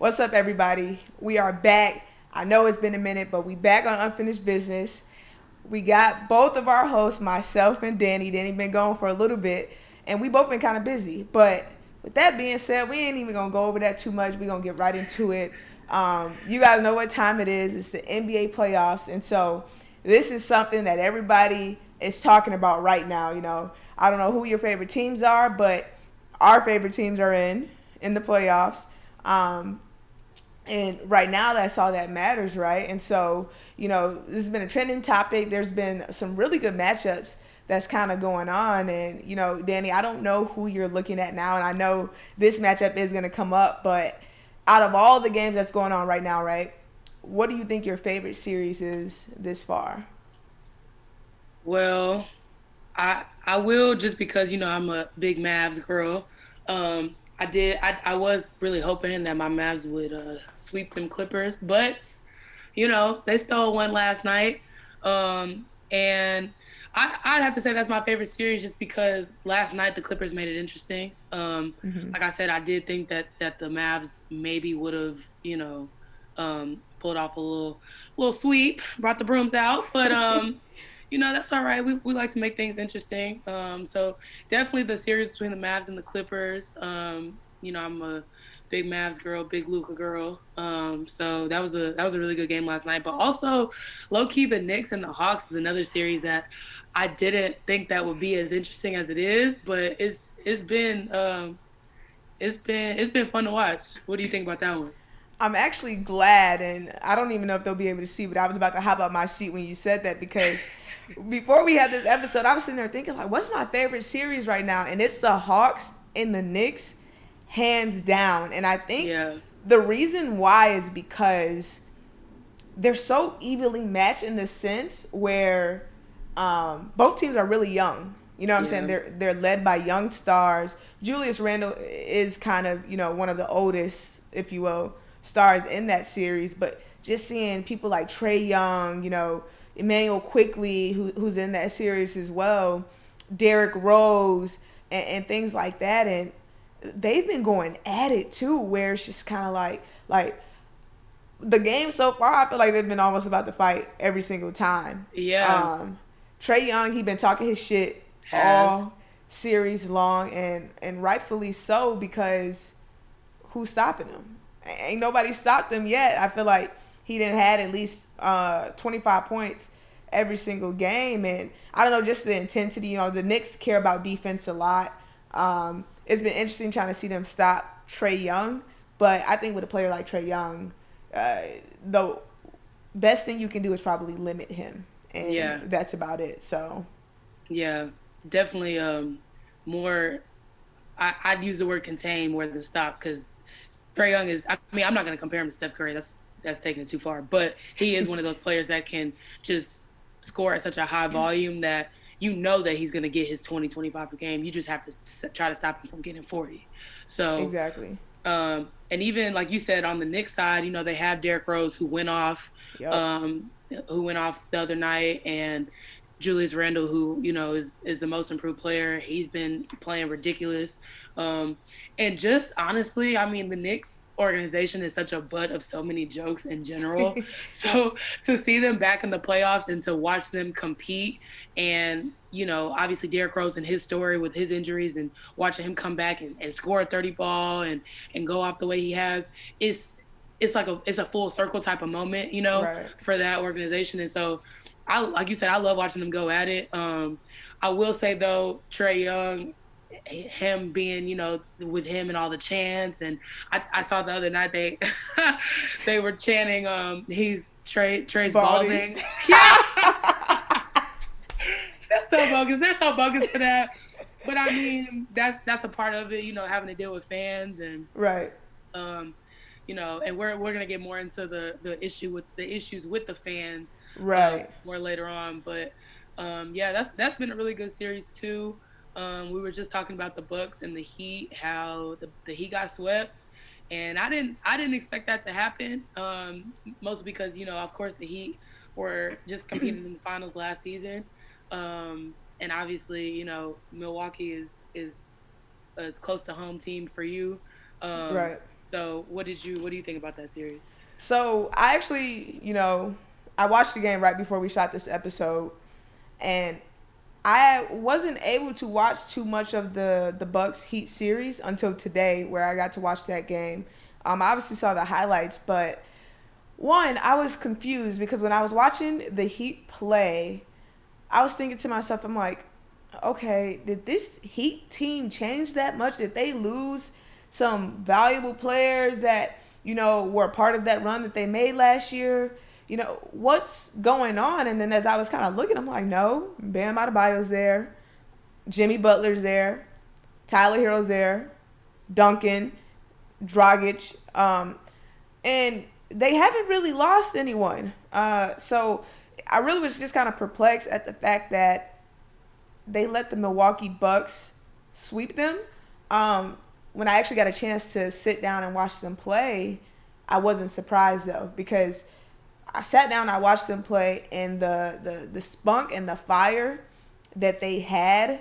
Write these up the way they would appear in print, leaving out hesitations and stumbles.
What's up, everybody? We are back. I know it's been a minute, but we back on Unfinished Business. We got both of our hosts, myself and Danny. Danny been gone for a little bit, and we both been kind of busy. But with that being said, we ain't even gonna go over that too much. We gonna get right into it. You guys know what time it is. It's the NBA playoffs, and so this is something that everybody is talking about right now. I don't know who your favorite teams are, but our favorite teams are in the playoffs. Um, and right now, that's all that matters, right? And so, this has been a trending topic. There's been some really good matchups that's kind of going on. And, Danny, I don't know who you're looking at now. And I know this matchup is going to come up. But out of all the games that's going on right now, right, what do you think your favorite series is this far? Well, I will just because I'm a big Mavs girl. I was really hoping that my Mavs would sweep them Clippers, but they stole one last night. And I'd have to say that's my favorite series just because last night the Clippers made it interesting. Mm-hmm. Like I said, I did think that the Mavs maybe would have pulled off a little sweep, brought the brooms out, but that's all right. We like to make things interesting. So definitely the series between the Mavs and the Clippers. I'm a big Mavs girl, big Luka girl. So that was a really good game last night. But also, low key, the Knicks and the Hawks is another series that I didn't think that would be as interesting as it is. But it's been fun to watch. What do you think about that one? I'm actually glad, and I don't even know if they'll be able to see, but I was about to hop out my seat when you said that because before we had this episode, I was sitting there thinking, like, what's my favorite series right now? And it's the Hawks and the Knicks, hands down. And I think Yeah. the reason why is because they're so evenly matched in the sense where both teams are really young. You know what I'm saying? Yeah. They're led by young stars. Julius Randle is kind of, one of the oldest, if you will, stars in that series. But just seeing people like Trey Young, Emmanuel Quickly, who's in that series as well, Derrick Rose, and things like that. And they've been going at it too, where it's just kind of like the game so far. I feel like they've been almost about to fight every single time. Yeah. Trey Young, he been talking his shit Has. all series long, and rightfully so because who's stopping him? Ain't nobody stopped him yet. I feel like he didn't had at least 25 points every single game, and I don't know, just the intensity. The Knicks care about defense a lot. It's been interesting trying to see them stop Trey Young, but I think with a player like Trey Young, the best thing you can do is probably limit him, and Yeah. that's about it. So Yeah. Definitely. More. I'd use the word contain more than stop because Trey Young is. I mean, I'm not going to compare him to Steph Curry. That's taking it too far. But he is one of those players that can just score at such a high volume that that he's going to get his 20, 25 a game. You just have to try to stop him from getting 40. So, exactly. and even like you said on the Knicks side, they have Derrick Rose Yep. um, who went off the other night, and Julius Randle, who is the most improved player. He's been playing ridiculous, and just honestly, I mean, the Knicks organization is such a butt of so many jokes in general. So to see them back in the playoffs and to watch them compete, and obviously Derrick Rose and his story with his injuries, and watching him come back and score a 30 ball and go off the way he has, it's a full circle type of moment, Right. for that organization. And so like you said, I love watching them go at it. I will say though, Trey Young, him being, with him and all the chants, and I saw the other night they they were chanting, he's Trey's Baldy. balding. Yeah, that's so bogus. They're so bogus for that. But I mean, that's a part of it, having to deal with fans and Right. um, and we're gonna get more into the issues with the fans Right. more later on. But yeah, that's been a really good series too. We were just talking about the Bucks and the Heat, how the Heat got swept, and I didn't expect that to happen. Mostly because of course the Heat were just competing in the finals last season, and obviously Milwaukee is close to home team for you. Um, Right. So what do you think about that series? So I actually, I watched the game right before we shot this episode, and I wasn't able to watch too much of the Bucks Heat series until today, where I got to watch that game. I obviously saw the highlights, but one, I was confused because when I was watching the Heat play, I was thinking to myself, I'm like, okay, did this Heat team change that much? Did they lose some valuable players that, were a part of that run that they made last year? What's going on? And then as I was kind of looking, I'm like, no, Bam Adebayo's there. Jimmy Butler's there. Tyler Hero's there. Duncan, Dragic. And they haven't really lost anyone. So I really was just kind of perplexed at the fact that they let the Milwaukee Bucks sweep them. When I actually got a chance to sit down and watch them play, I wasn't surprised though, because I sat down, I watched them play, and the spunk and the fire that they had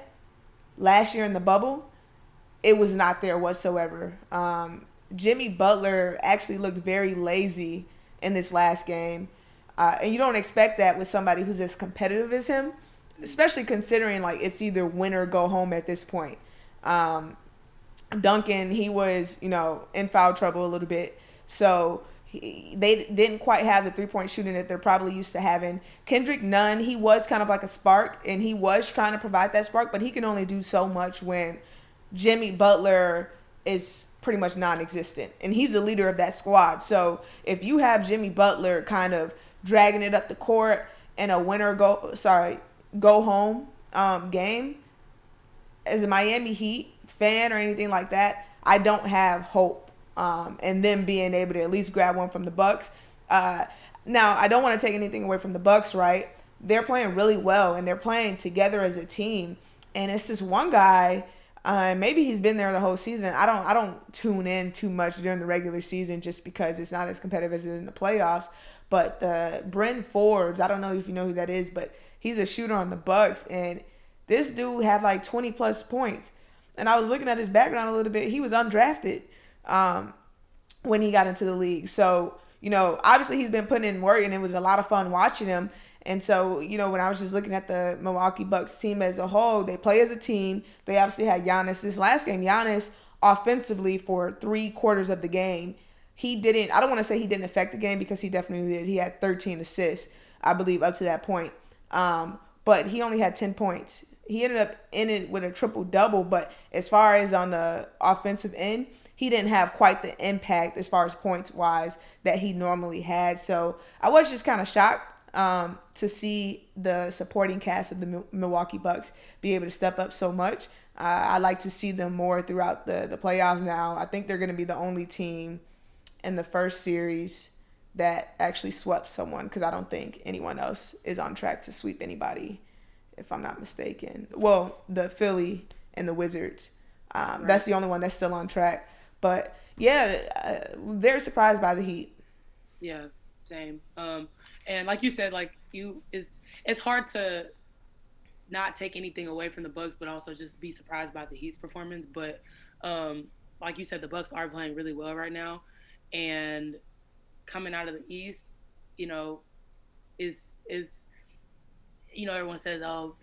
last year in the bubble, it was not there whatsoever. Jimmy Butler actually looked very lazy in this last game. And you don't expect that with somebody who's as competitive as him, especially considering like it's either win or go home at this point. Duncan, he was, in foul trouble a little bit. So they didn't quite have the three-point shooting that they're probably used to having. Kendrick Nunn, he was kind of like a spark, and he was trying to provide that spark, but he can only do so much when Jimmy Butler is pretty much non-existent, and he's the leader of that squad. So if you have Jimmy Butler kind of dragging it up the court in a go home game, as a Miami Heat fan or anything like that, I don't have hope in them being able to at least grab one from the Bucks. Now, I don't want to take anything away from the Bucks, right? They're playing really well, and they're playing together as a team. And it's this one guy. Maybe he's been there the whole season. I don't tune in too much during the regular season just because it's not as competitive as it is in the playoffs. But Bryn Forbes, I don't know if you know who that is, but he's a shooter on the Bucks, and this dude had like 20 plus points. And I was looking at his background a little bit. He was undrafted when he got into the league. So, obviously he's been putting in work, and it was a lot of fun watching him. And so, when I was just looking at the Milwaukee Bucks team as a whole, they play as a team. They obviously had Giannis. This last game, Giannis offensively for 3/4 of the game, I don't want to say he didn't affect the game, because he definitely did. He had 13 assists, I believe, up to that point. But he only had 10 points. He ended up in it with a triple-double, but as far as on the offensive end, he didn't have quite the impact as far as points-wise that he normally had. So I was just kind of shocked to see the supporting cast of the Milwaukee Bucks be able to step up so much. I like to see them more throughout the playoffs now. I think they're going to be the only team in the first series that actually swept someone, because I don't think anyone else is on track to sweep anybody, if I'm not mistaken. Well, the Philly and the Wizards. Right. That's the only one that's still on track. But, yeah, very surprised by the Heat. Yeah, same. And like you said, it's hard to not take anything away from the Bucks, but also just be surprised by the Heat's performance. But like you said, the Bucks are playing really well right now, and coming out of the East, is everyone says, oh,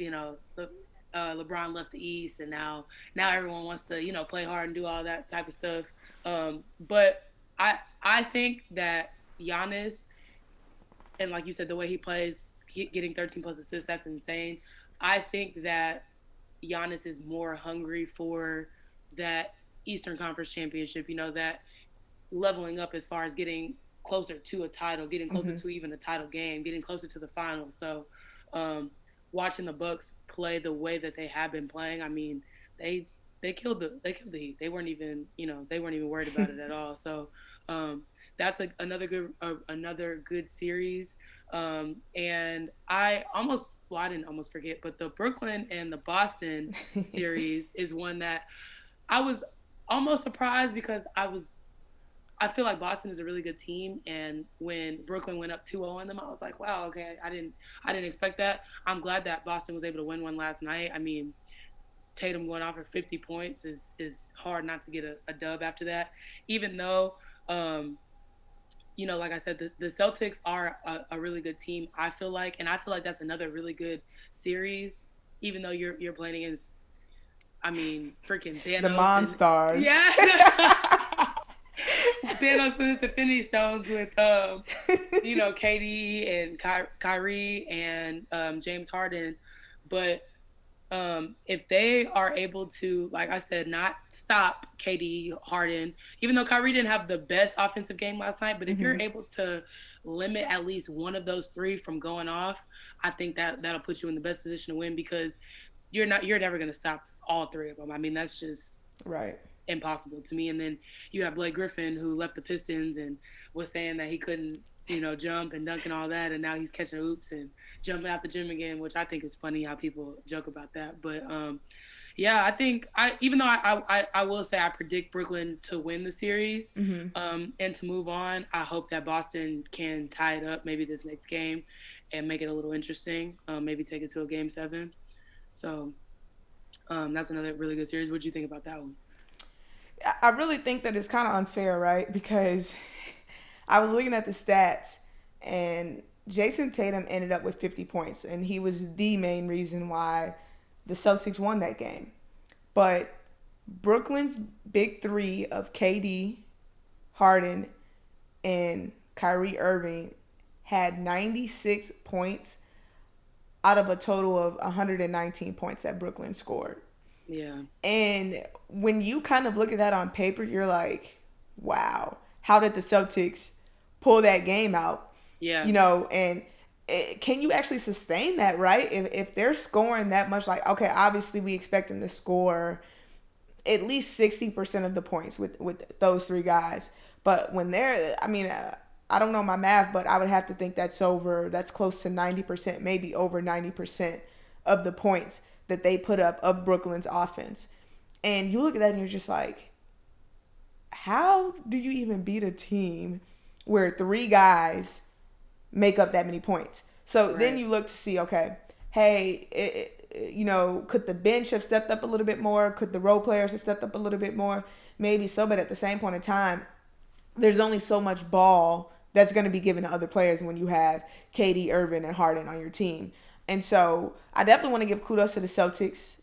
LeBron left the East, and now everyone wants to play hard and do all that type of stuff. But I think that Giannis, and like you said, the way he plays, getting 13 plus assists, that's insane. I think that Giannis is more hungry for that Eastern Conference championship, that leveling up as far as getting closer to a title, getting closer to even a title game, getting closer to the finals. So watching the Bucks play the way that they have been playing, I mean, they killed the Heat. They weren't even worried about it at all. So that's another good series. And I didn't almost forget, but the Brooklyn and the Boston series is one that I was almost surprised, because I feel like Boston is a really good team, and when Brooklyn went up 2-0 on them, I was like, wow, okay, I didn't expect that. I'm glad that Boston was able to win one last night. I mean, Tatum going off for 50 points is hard not to get a dub after that. Even though, um, like I said, the Celtics are a really good team. I feel like, and I feel like that's another really good series. Even though you're playing against, I mean, freaking The Thanos and Monstars. yeah, Thanos with his Infinity Stones with KD and Kyrie and James Harden, but if they are able to, like I said, not stop KD, Harden, even though Kyrie didn't have the best offensive game last night, but if you're able to limit at least one of those three from going off, I think that'll put you in the best position to win because you're never going to stop all three of them. I mean, that's just Right. impossible to me. And then you have Blake Griffin, who left the Pistons and was saying that he couldn't, jump and dunk and all that, and now he's catching hoops and jumping out the gym again, which I think is funny how people joke about that. But yeah, I think even though I will say I predict Brooklyn to win the series and to move on, I hope that Boston can tie it up maybe this next game and make it a little interesting. Maybe take it to a game 7. So that's another really good series. What do you think about that one? I really think that it's kind of unfair, right? Because I was looking at the stats, and Jason Tatum ended up with 50 points, and he was the main reason why the Celtics won that game. But Brooklyn's big three of KD, Harden, and Kyrie Irving had 96 points out of a total of 119 points that Brooklyn scored. Yeah. And when you kind of look at that on paper, you're like, wow, how did the Celtics pull that game out? Yeah. And can you actually sustain that, right? If they're scoring that much, like, okay, obviously we expect them to score at least 60% of the points with those three guys. But when they're, I don't know my math, but I would have to think that's close to 90%, maybe over 90% of the points that they put up of Brooklyn's offense. And you look at that and you're just like, how do you even beat a team where three guys make up that many points? So then you look to see, okay, hey, could the bench have stepped up a little bit more? Could the role players have stepped up a little bit more? Maybe so, but at the same point in time, there's only so much ball that's going to be given to other players when you have KD, Irving, and Harden on your team. And so I definitely want to give kudos to the Celtics.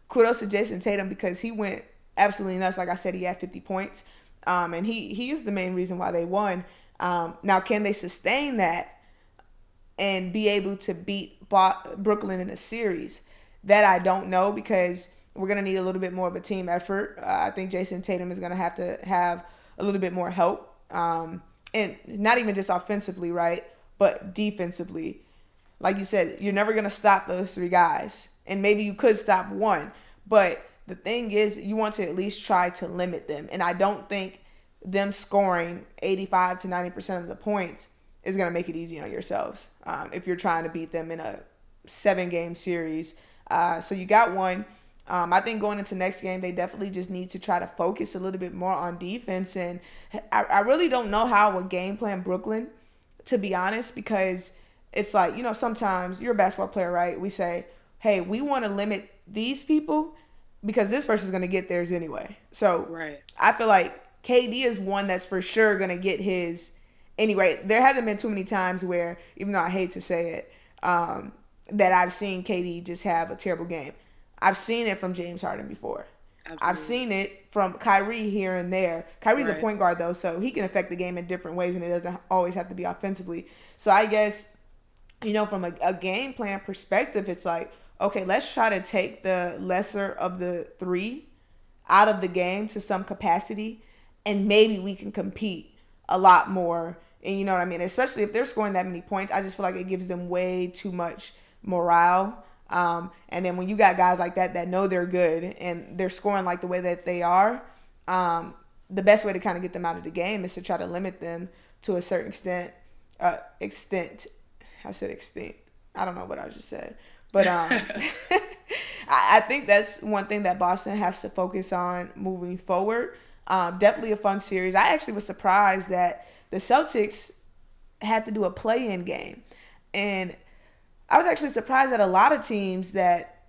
Kudos to Jason Tatum because he went absolutely nuts. Like I said, he had 50 points. And he is the main reason why they won. Now, can they sustain that and be able to beat Brooklyn in a series? That I don't know because we're going to need a little bit more of a team effort. I think Jason Tatum is going to have a little bit more help. And not even just offensively, right? But defensively. Like you said, you're never going to stop those three guys. And maybe you could stop one. But the thing is, you want to at least try to limit them. And I don't think them scoring 85 to 90% of the points is going to make it easy on yourselves if you're trying to beat them in a 7-game series. So you got one. I think going into next game, they definitely just need to try to focus a little bit more on defense. And I really don't know how I would game plan Brooklyn, to be honest, because it's like, sometimes you're a basketball player, right? We say, hey, we want to limit these people because this person's going to get theirs anyway. So I feel like KD is one that's for sure going to get his anyway. There hasn't been too many times where, even though I hate to say it, that I've seen KD just have a terrible game. I've seen it from James Harden before. Absolutely. I've seen it from Kyrie here and there. Kyrie's a point guard, though, so he can affect the game in different ways, and it doesn't always have to be offensively. So I guess, from a game plan perspective, it's like, okay, let's try to take the lesser of the three out of the game to some capacity, and maybe we can compete a lot more. And you know what I mean? Especially if they're scoring that many points, I just feel like it gives them way too much morale. And then when you got guys like that know they're good and they're scoring like the way that they are, the best way to kind of get them out of the game is to try to limit them to a certain extent. I said extent. I don't know what I just said. But I think that's one thing that Boston has to focus on moving forward. Definitely a fun series. I actually was surprised that the Celtics had to do a play-in game. And I was actually surprised that a lot of teams that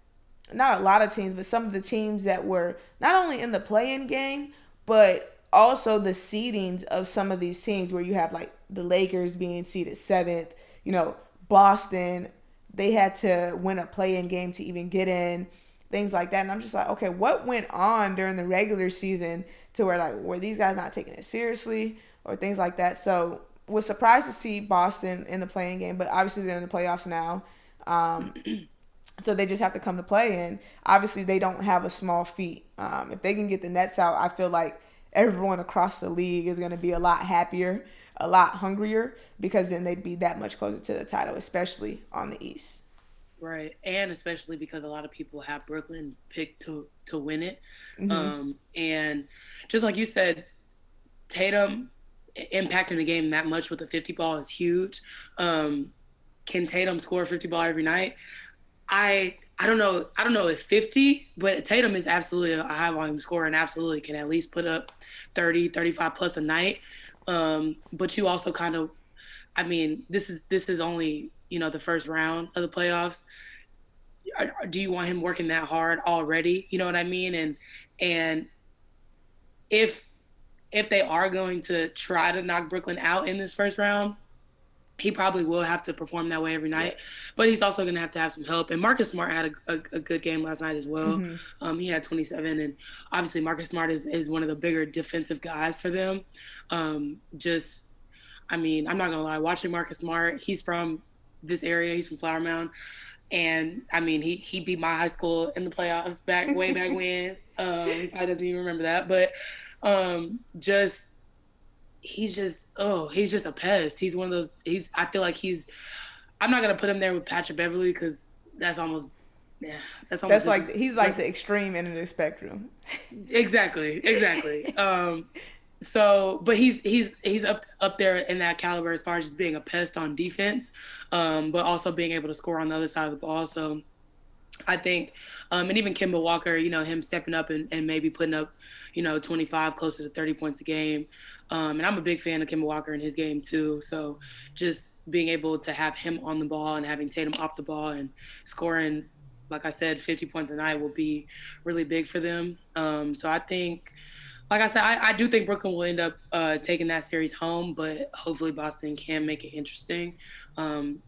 not a lot of teams, but some of the teams that were not only in the play-in game, but also the seedings of some of these teams where you have like the Lakers being seeded seventh, you know, Boston, they had to win a play-in game to even get in, things like that. And I'm just like, okay, what went on during the regular season to where like were these guys not taking it seriously or things like that? So was surprised to see Boston in the play-in game, but obviously they're in the playoffs now. Um, so they just have to come to play, and obviously they don't have a small feat. If they can get the Nets out, I feel like everyone across the league is going to be a lot happier, a lot hungrier, because then they'd be that much closer to the title, especially on the East. Right, and especially because a lot of people have Brooklyn picked to win it, Mm-hmm. and just like you said, Tatum impacting the game that much with a 50 ball is huge. Can Tatum score a 50 ball every night? I don't know. I don't know if 50, but Tatum is absolutely a high volume scorer and absolutely can at least put up 30, 35 plus a night. But you also kind of, I mean, this is only, the first round of the playoffs. Do you want him working that hard already? You know what I mean? And if if they are going to try to knock Brooklyn out in this first round, he probably will have to perform that way every Yeah. night, but he's also going to have some help. And Marcus Smart had a good game last night as well. Mm-hmm. He had 27, and obviously Marcus Smart is one of the bigger defensive guys for them. Just, I mean, I'm not going to lie, watching Marcus Smart, he's from this area, he's from Flower Mound. And I mean, he beat my high school in the playoffs way back when. He probably doesn't even remember that, but just he's just a pest. He's one of those. I feel like I'm not gonna put him there with Patrick Beverly because that's almost yeah that's almost That's like he's like the extreme end of the spectrum. exactly. So, but he's up there in that caliber as far as just being a pest on defense, but also being able to score on the other side of the ball. So I think, and even Kemba Walker, him stepping up and maybe putting up, 25, closer to 30 points a game. And I'm a big fan of Kemba Walker in his game too. So just being able to have him on the ball and having Tatum off the ball and scoring, like I said, 50 points a night will be really big for them. So I think, like I said, I do think Brooklyn will end up taking that series home, but hopefully Boston can make it interesting.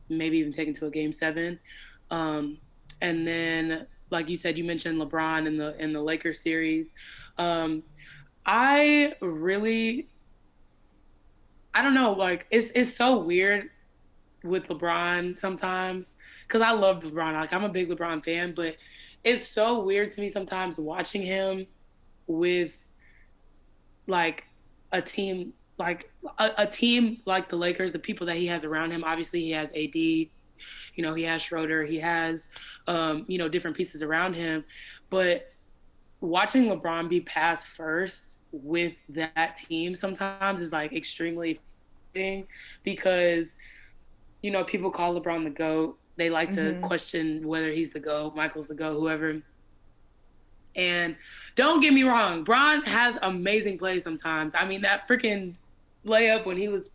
Maybe even take it to a game 7. And then, like you said, you mentioned LeBron in the Lakers series. I really, I don't know, like it's so weird with LeBron sometimes because I love LeBron. Like I'm a big LeBron fan, but it's so weird to me sometimes watching him with like a team a team like the Lakers, the people that he has around him. Obviously, he has AD. He has Schroeder. He has, different pieces around him. But watching LeBron be passed first with that team sometimes is like extremely frustrating because, people call LeBron the GOAT. They like to Mm-hmm. question whether he's the GOAT, Michael's the GOAT, whoever. And don't get me wrong, Bron has amazing plays sometimes. I mean, that freaking layup when he was,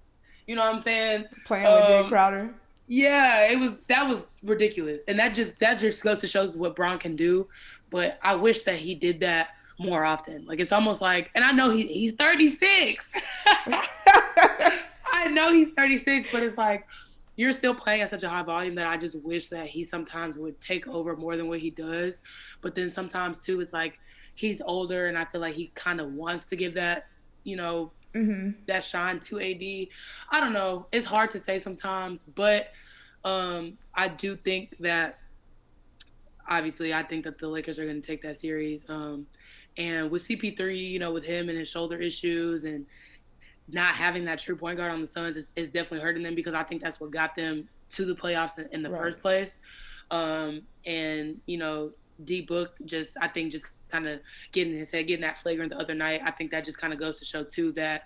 you know what I'm saying? Playing with Jay Um, Crowder. yeah, that was ridiculous. And that just goes to show what Bron can do. But I wish that he did that more often. Like it's almost like, and I know he's 36. I know he's 36, but it's like you're still playing at such a high volume that I just wish that he sometimes would take over more than what he does. But then sometimes too, it's like he's older, and I feel like he kind of wants to give that, you know, Mm-hmm. that shine to AD. I don't know. It's hard to say sometimes, but I do think that obviously I think that the Lakers are going to take that series. And with CP3, with him and his shoulder issues and not having that true point guard on the Suns is definitely hurting them because I think that's what got them to the playoffs in the Right. first place. And D Book I think just kind of getting his head, getting that flagrant the other night. I think that just kind of goes to show too that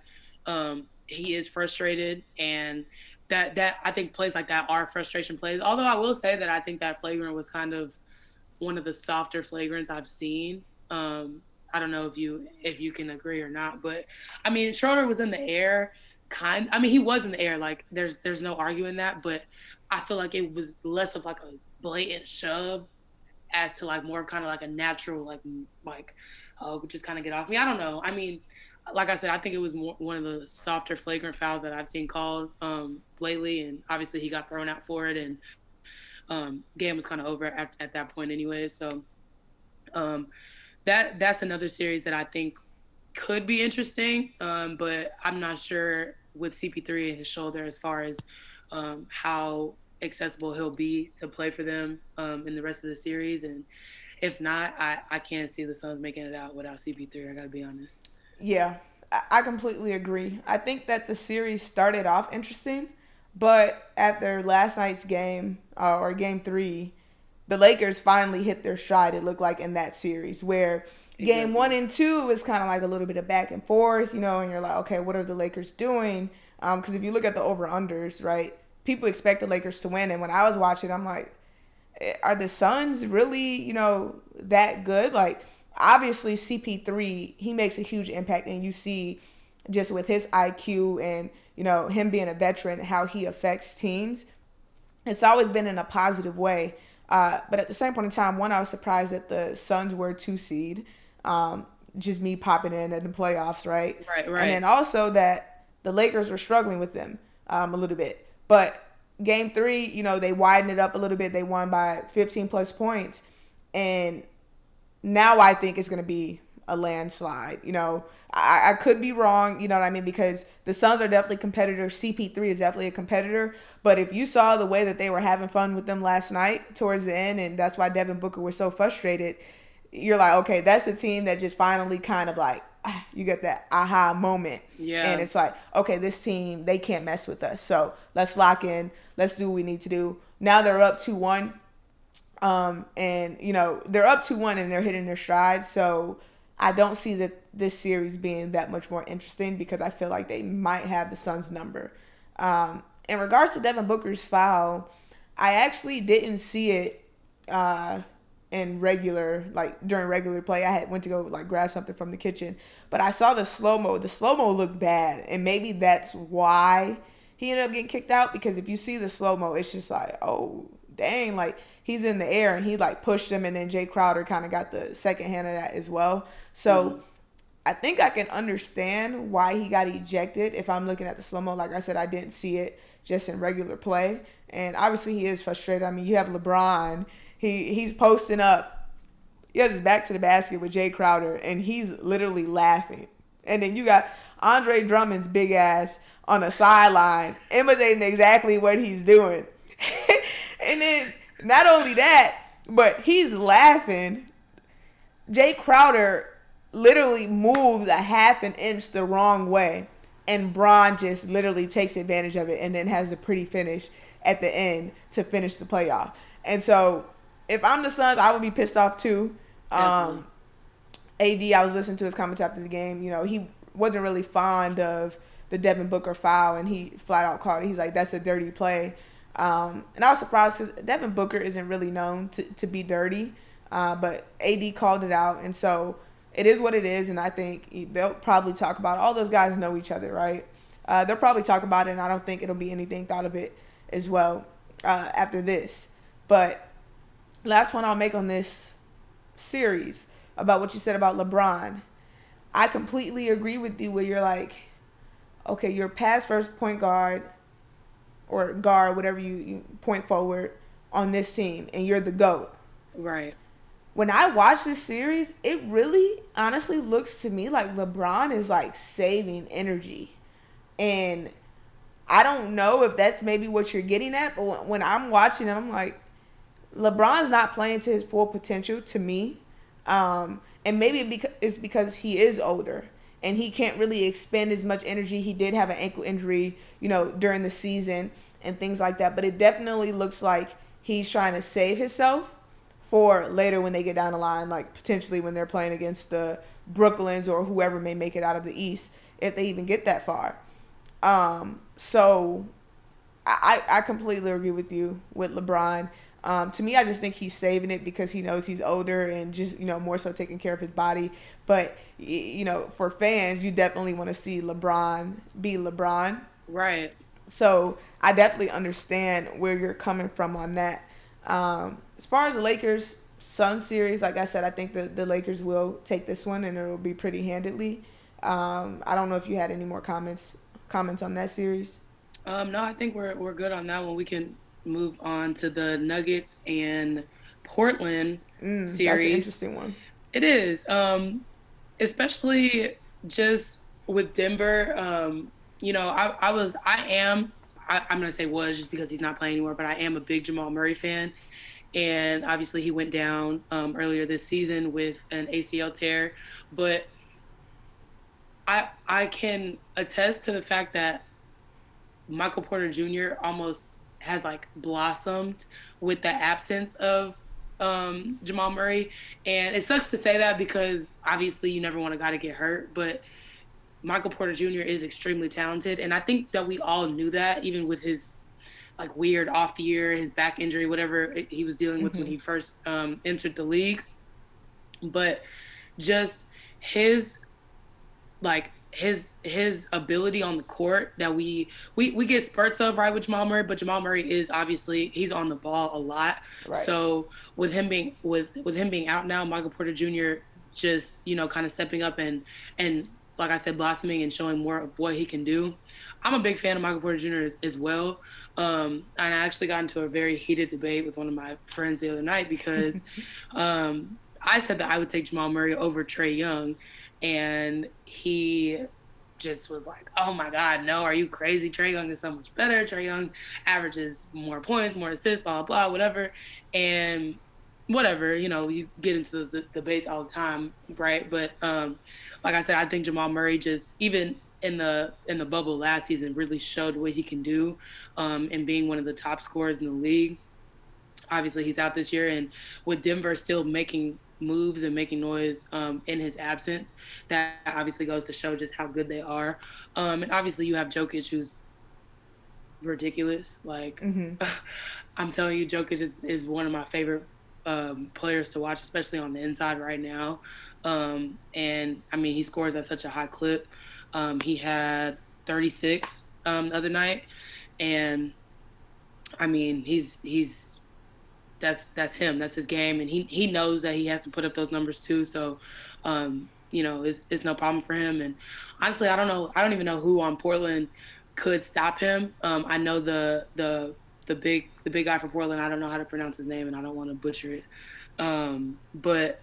he is frustrated and that I think plays like that are frustration plays. Although I will say that I think that flagrant was kind of one of the softer flagrants I've seen. I don't know if you can agree or not, but I mean Schroeder was in the air, I mean he was in the air, like there's no arguing that, but I feel like it was less of like a blatant shove as to like more kind of like a natural like just kind of get off me. I don't know. I mean, like I said, I think it was one of the softer flagrant fouls that I've seen called lately, and obviously he got thrown out for it, and game was kind of over at that point anyway. So um, that's another series that I think could be interesting, but I'm not sure with CP3 and his shoulder as far as how accessible he'll be to play for them in the rest of the series. And if not, I can't see the Suns making it out without CP3. I got to be honest. Yeah, I completely agree. I think that the series started off interesting, but after last night's game, or game 3, the Lakers finally hit their stride, it looked like, in that series, where game Exactly. 1 and 2 was kind of like a little bit of back and forth, and you're like, okay, what are the Lakers doing? Because if you look at the over-unders, right, people expect the Lakers to win, and when I was watching, I'm like, are the Suns really, that good? Like, obviously, CP3, he makes a huge impact, and you see just with his IQ and, him being a veteran, how he affects teams. It's always been in a positive way. But at the same point in time, one, I was surprised that the Suns were 2 seed. Just me popping in the playoffs, right? Right, And right. then also that the Lakers were struggling with them a little bit. But game 3, they widened it up a little bit. They won by 15 plus points. And now I think it's going to be a landslide. I could be wrong, you know what I mean? Because the Suns are definitely competitors. CP3 is definitely a competitor. But if you saw the way that they were having fun with them last night towards the end, and that's why Devin Booker was so frustrated, you're like, okay, that's a team that just finally kind of like, you get that aha moment. And Yeah. it's like, okay, this team, they can't mess with us. So let's lock in. Let's do what we need to do. Now they're up 2-1. And they're up 2-1 and they're hitting their stride. So I don't see that this series being that much more interesting because I feel like they might have the Suns' number. In regards to Devin Booker's foul, I actually didn't see it in during regular play. I went to go grab something from the kitchen, but I saw the slow mo. The slow mo looked bad, and maybe that's why he ended up getting kicked out. Because if you see the slow mo, it's just like, oh dang, he's in the air and he pushed him, and then Jay Crowder kind of got the second hand of that as well. So Mm-hmm. I think I can understand why he got ejected if I'm looking at the slow mo. Like I said, I didn't see it just in regular play, and obviously he is frustrated. I mean, you have LeBron. He's posting up. He has his back to the basket with Jay Crowder, and he's literally laughing. And then you got Andre Drummond's big ass on the sideline imitating exactly what he's doing. And then not only that, but he's laughing. Jay Crowder literally moves a half an inch the wrong way, and Braun just literally takes advantage of it and then has a pretty finish at the end to finish the playoff. And so if I'm the Suns, I would be pissed off too. Definitely. I was listening to his comments after the game. He wasn't really fond of the Devin Booker foul, and he flat out called it. He's like, that's a dirty play. And I was surprised because Devin Booker isn't really known to be dirty, but AD called it out. And so it is what it is, and I think they'll probably talk about it. All those guys know each other, right? They'll probably talk about it, and I don't think it'll be anything thought of it as well after this. But last one I'll make on this series about what you said about LeBron. I completely agree with you where you're like, okay, you're pass first point guard or guard, whatever you point forward on this team, and you're the GOAT. Right. When I watch this series, it really honestly looks to me like LeBron is saving energy. And I don't know if that's maybe what you're getting at, but when I'm watching it, I'm like, LeBron's not playing to his full potential to me. And maybe it's because he is older and he can't really expend as much energy. He did have an ankle injury, during the season and things like that. But it definitely looks like he's trying to save himself for later when they get down the line, potentially when they're playing against the Brooklyns or whoever may make it out of the East, if they even get that far. So I completely agree with you with LeBron. To me, I just think he's saving it because he knows he's older and just, more so taking care of his body. But, for fans, you definitely want to see LeBron be LeBron. Right. So I definitely understand where you're coming from on that. As far as the Lakers Sun series, like I said, I think the Lakers will take this one, and it will be pretty handedly. I don't know if you had any more comments on that series. No, I think we're good on that one. We can move on to the Nuggets and Portland That's an series. interesting one. It is, especially just with Denver. I'm gonna say was just because he's not playing anymore, but I am a big Jamal Murray fan, and obviously he went down earlier this season with an ACL tear, but I can attest to the fact that Michael Porter Jr. almost has like blossomed with the absence of Jamal Murray. And it sucks to say that because obviously you never want a guy to get hurt, but Michael Porter Jr. is extremely talented. And I think that we all knew that, even with his like weird off year, his back injury, whatever he was dealing with when he first entered the league. But just his like his ability on the court that we get spurts of, right, with Jamal Murray, but Jamal Murray is obviously he's on the ball a lot. Right. So with him being out now, Michael Porter Jr. just, kind of stepping up and like I said, blossoming and showing more of what he can do. I'm a big fan of Michael Porter Jr. as well. And I actually got into a very heated debate with one of my friends the other night because I said that I would take Jamal Murray over Trae Young, and he just was like, oh my God, no, are you crazy? Trae Young is so much better. Trae Young averages more points, more assists, blah, blah, whatever. And whatever, you get into those debates all the time, right? But like I said, I think Jamal Murray just, even in the bubble last season, really showed what he can do in being one of the top scorers in the league. Obviously, he's out this year, and with Denver still making moves and making noise in his absence, that obviously goes to show just how good they are. And obviously, you have Jokic, who's ridiculous. Like, I'm telling you, Jokic is one of my favorite players to watch, especially on the inside right now. And I mean, he scores at such a high clip. He had 36 the other night, and I mean, that's him. That's his game, and he knows that he has to put up those numbers too. So, it's no problem for him. And honestly, I don't know. I don't even know who on Portland could stop him. I know the big guy for Portland. I don't know how to pronounce his name, and I don't want to butcher it. But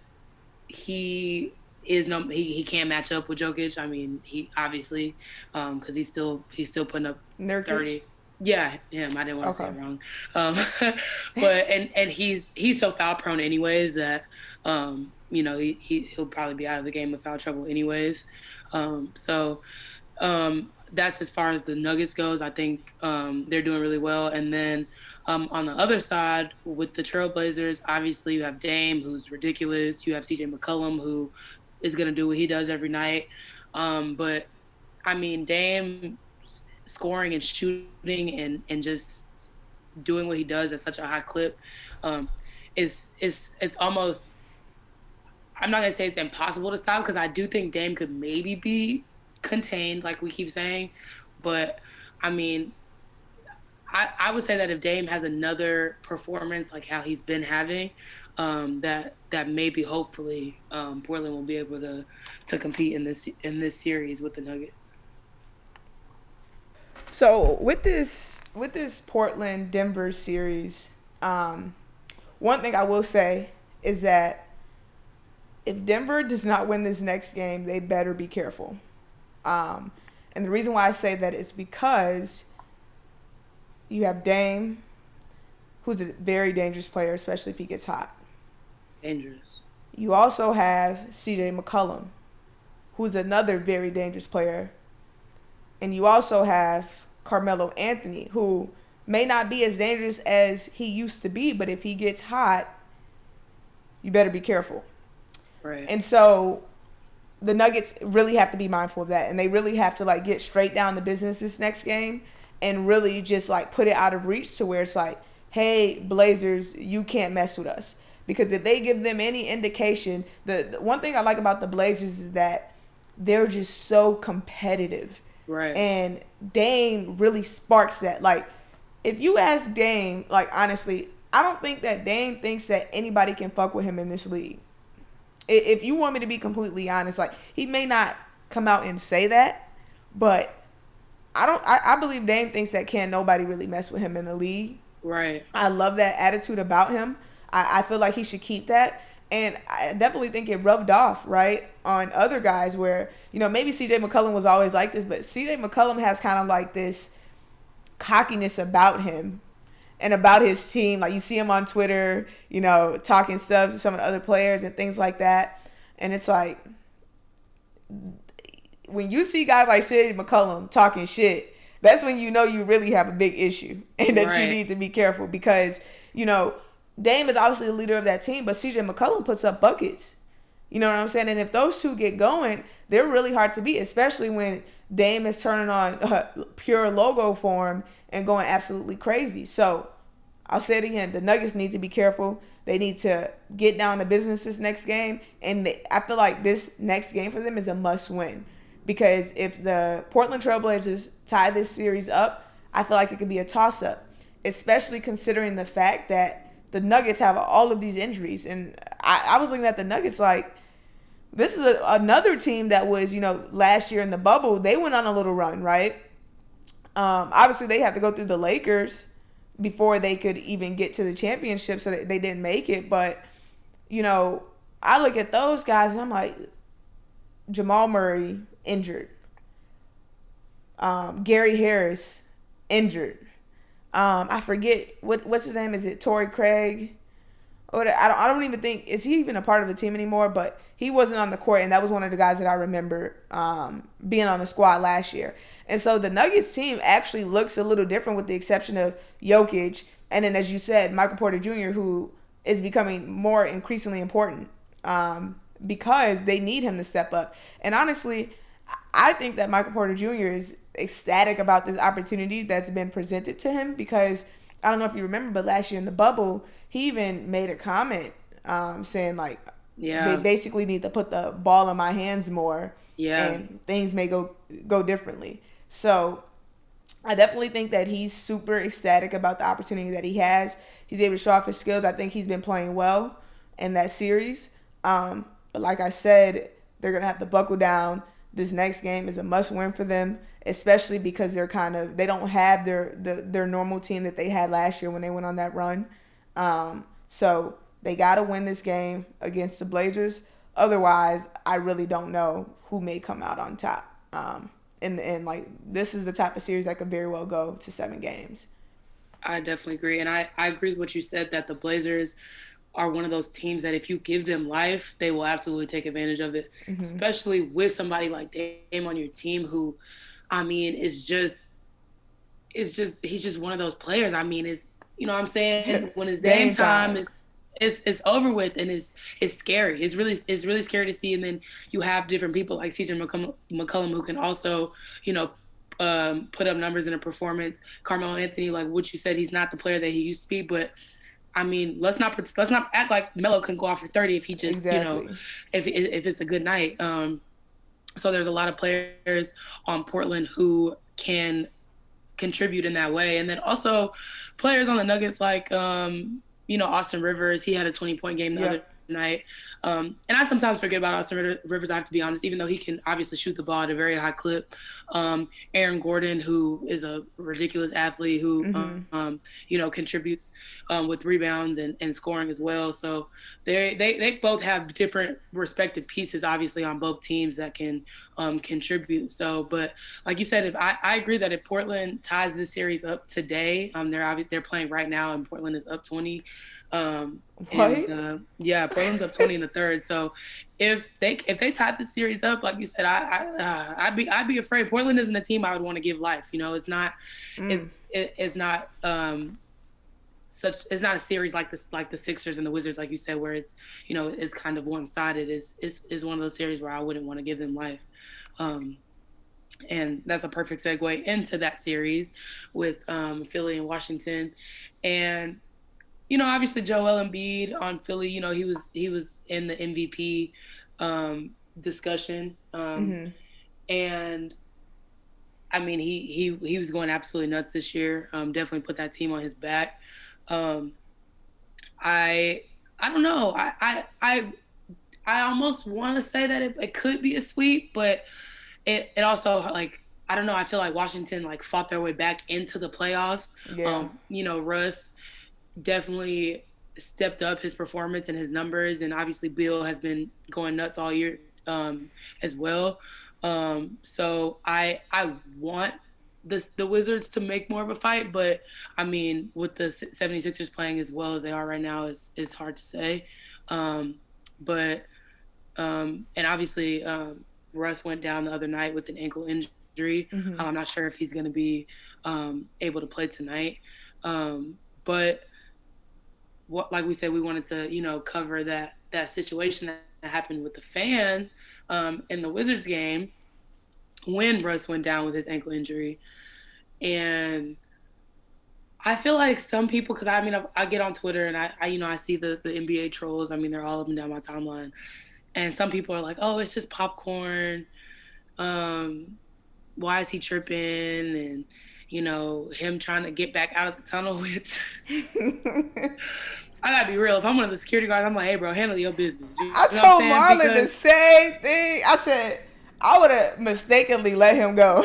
he he can't match up with Jokic. I mean, he obviously because he's still putting up Nurkic. 30. Yeah, him. I didn't want to say it wrong. But and he's so foul prone anyways that he'll probably be out of the game with foul trouble anyways. That's as far as the Nuggets goes. I think they're doing really well. And then on the other side with the Trailblazers, obviously you have Dame, who's ridiculous. You have CJ McCollum, who is going to do what he does every night. But I mean, Dame scoring and shooting and just doing what he does at such a high clip it's almost, I'm not gonna say it's impossible to stop, because I do think Dame could maybe be contained, like we keep saying, but I mean, I would say that if Dame has another performance like how he's been having, that maybe hopefully Portland will be able to compete in this series with the Nuggets. So with this Portland Denver series, one thing I will say is that if Denver does not win this next game, they better be careful. And the reason why I say that is because you have Dame, who's a very dangerous player, especially if he gets hot. Dangerous. You also have CJ McCollum, who's another very dangerous player. And you also have Carmelo Anthony, who may not be as dangerous as he used to be, but if he gets hot, you better be careful. Right. And so the Nuggets really have to be mindful of that, and they really have to get straight down to business this next game and really just put it out of reach to where it's hey, Blazers, you can't mess with us. Because if they give them any indication, the one thing I like about the Blazers is that they're just so competitive. Right. And Dame really sparks that. If you ask Dame, honestly, I don't think that Dame thinks that anybody can fuck with him in this league. If you want me to be completely honest, like, he may not come out and say that, but I believe Dame thinks that can nobody really mess with him in the league. Right. I love that attitude about him. I feel like he should keep that. And I definitely think it rubbed off, right, on other guys where, maybe CJ McCollum was always like this, but CJ McCollum has kind of like this cockiness about him and about his team. Like, you see him on Twitter, talking stuff to some of the other players and things like that. And it's like, when you see guys like CJ McCollum talking shit, that's when you really have a big issue and that you need to be careful because, Dame is obviously the leader of that team, but CJ McCollum puts up buckets. You know what I'm saying? And if those two get going, they're really hard to beat, especially when Dame is turning on pure logo form and going absolutely crazy. So I'll say it again. The Nuggets need to be careful. They need to get down to business this next game. And I feel like this next game for them is a must win. Because if the Portland Trailblazers tie this series up, I feel like it could be a toss-up. Especially considering the fact that the Nuggets have all of these injuries. And I was looking at the Nuggets like, this is another team that was, last year in the bubble, they went on a little run, right? Obviously, they had to go through the Lakers before they could even get to the championship, so they didn't make it. But, I look at those guys and I'm like, Jamal Murray, injured. Gary Harris, injured. I forget what's his name. Is it Torrey Craig? Or I don't even think, is he even a part of the team anymore? But he wasn't on the court, and that was one of the guys that I remember being on the squad last year. And so the Nuggets team actually looks a little different with the exception of Jokic, and then, as you said, Michael Porter Jr., who is becoming more increasingly important because they need him to step up. And honestly, I think that Michael Porter Jr. is ecstatic about this opportunity that's been presented to him because I don't know if you remember, but last year in the bubble, he even made a comment saying, like, they basically need to put the ball in my hands more and things may go differently. So I definitely think that he's super ecstatic about the opportunity that he has. He's able to show off his skills. I think he's been playing well in that series. But like I said, they're going to have to buckle down. This next game is a must-win for them, especially because they don't have their normal team that they had last year when they went on that run. So they got to win this game against the Blazers. Otherwise, I really don't know who may come out on top. And like, this is the type of series that could very well go to 7 games. I definitely agree. And I agree with what you said, that the Blazers are one of those teams that if you give them life, they will absolutely take advantage of it, especially with somebody like Dame on your team who, I mean, he's just one of those players. I mean, you know what I'm saying? When it's Dame time, it's over with, and it's scary. It's really scary to see. And then you have different people like CJ McCollum who can also, put up numbers in a performance. Carmelo Anthony, like what you said, he's not the player that he used to be, but I mean, let's not act like Melo can go off for 30 if he just, if it's a good night. So there's a lot of players on Portland who can contribute in that way. And then also players on the Nuggets like, Austin Rivers, he had a 20-point game the other night. And I sometimes forget about Austin Rivers, I have to be honest, even though he can obviously shoot the ball at a very high clip. Aaron Gordon, who is a ridiculous athlete who, contributes with rebounds and scoring as well. So they both have different respective pieces, obviously, on both teams that can contribute. So, but like you said, I agree that if Portland ties this series up today, they're playing right now, and Portland is up 20. Portland's up 20 in the third. So if they tie the series up, like you said, I'd be afraid. Portland isn't a team I would want to give life. It's not it's not a series like this, like the Sixers and the Wizards, like you said, where it's it's kind of one-sided. Is one of those series where I wouldn't want to give them life. And that's a perfect segue into that series with Philly and Washington. And obviously Joel Embiid on Philly, he was in the MVP discussion. And I mean, he was going absolutely nuts this year. Definitely put that team on his back. I I don't know. I almost want to say that it could be a sweep, but it also like I don't know. I feel like Washington like fought their way back into the playoffs. Yeah. Russ definitely stepped up his performance and his numbers, and obviously Bill has been going nuts all year as well. So I want the Wizards to make more of a fight, but I mean with the 76ers playing as well as they are right now is hard to say. But and obviously Russ went down the other night with an ankle injury. I'm not sure if he's going to be able to play tonight. But what, like we said, we wanted to cover that situation that happened with the fan in the Wizards game when Russ went down with his ankle injury. And I feel like some people, because I mean, I get on Twitter and I see the NBA trolls. I mean, they're all up and down my timeline, and some people are like, "Oh, it's just popcorn. Why is he tripping?" And him trying to get back out of the tunnel. Which I gotta be real. If I'm one of the security guards, I'm like, "Hey, bro, handle your business." You I know what I'm told saying? Marlon the same thing. I said I would have mistakenly let him go.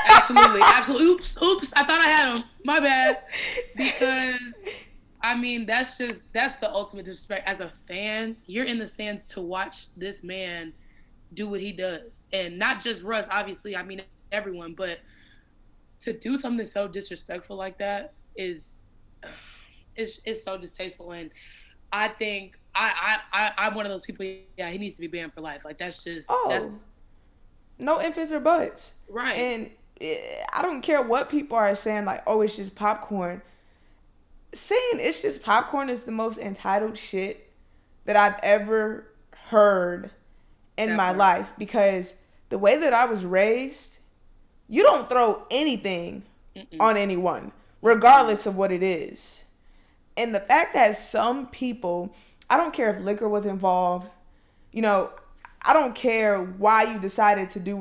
Absolutely. Oops. I thought I had him. My bad. Because I mean, that's the ultimate disrespect. As a fan, you're in the stands to watch this man do what he does, and not just Russ. Obviously, I mean everyone, but to do something so disrespectful like that is so distasteful. And I think I'm one of those people. Yeah, he needs to be banned for life. Like that's Oh, no ifs or buts. right. And I don't care what people are saying, like, oh, it's just popcorn. Saying it's just popcorn is the most entitled shit that I've ever heard in my life, because the way that I was raised, you don't throw anything on anyone, regardless of what it is. And the fact that some people, I don't care if liquor was involved, I don't care why you decided to do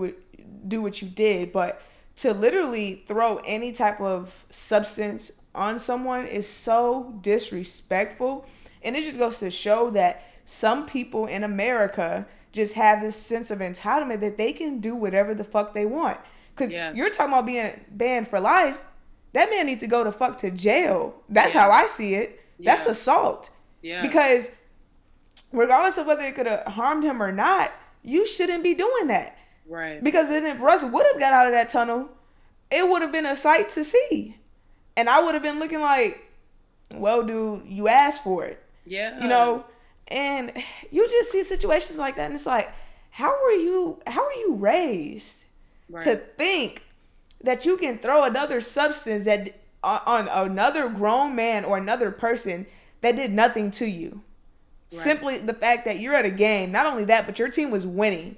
what you did, but to literally throw any type of substance on someone is so disrespectful. And it just goes to show that some people in America just have this sense of entitlement that they can do whatever the fuck they want. Because you're talking about being banned for life. That man needs to go to jail. That's how I see it. That's assault. Yeah. Because regardless of whether it could have harmed him or not, you shouldn't be doing that. Right. Because then if Russ would have got out of that tunnel, it would have been a sight to see. And I would have been looking like, well, dude, you asked for it. Yeah. And you just see situations like that, and it's like, how are you raised to think that you can throw another substance that on another grown man or another person that did nothing to you? Right. Simply the fact that you're at a game. Not only that, but your team was winning.